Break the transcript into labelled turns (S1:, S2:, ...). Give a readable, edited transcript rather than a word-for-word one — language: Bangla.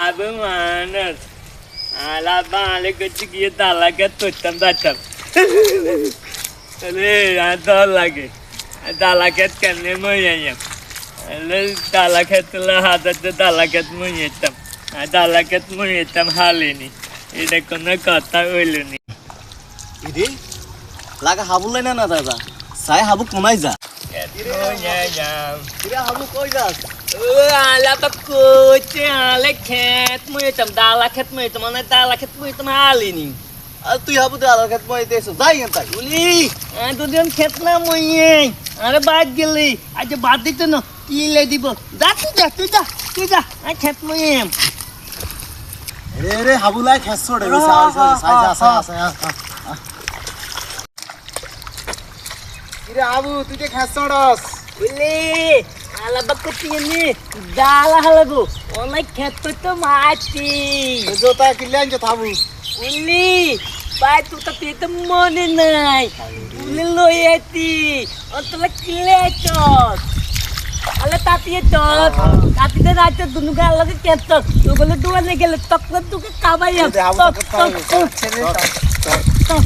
S1: Abi manas. Ala bale kecik talaket tutam datam. Ele ada lagi. Talaket karne moyayam. Ele talaket la hadat talaket moyetam. Talaket moyetam halini. Ida kono kata uluni.
S2: ইরে লাগা হাবু লাই না দাদা সাই হাবু কোনাই যা
S1: Moyayam.
S2: ইরে হাবু কই যাস
S1: Ala bakut, ala ket moyetam talaket moyetam ana talaket moyetam halini.
S2: আর তুই হাবু দে আলার কাছে মই দেছ যাই এন্তাই
S1: Uli, দুজন খেত না মইয়ে আরে বাদ গেলি আজ বাদ দিত না কি লে দিব যা তুই যা আর খেত মইয়ে
S2: রে রে হাবু লাই খেস ছড়ে সাই সাই সাই সাই ইরে হাবু তুই কে খেস ছড়স
S1: উলি আলা বাকুতি নি দালা হালাবো অনেক খেত তো মাটি
S2: জোতা কিলেন যে হাবু
S1: উলি পাই তো পেতে মনে নাই উলি লইয়াতি অতলা কিলে চট আলে তাতিয়ে চট তাতিতে রাতে দুনু গা লাগে কেত তো বলে দুয়ানে গেলে তক তুকে কাবাইয়া
S2: হাবু
S1: তক
S2: ছেলে
S1: তক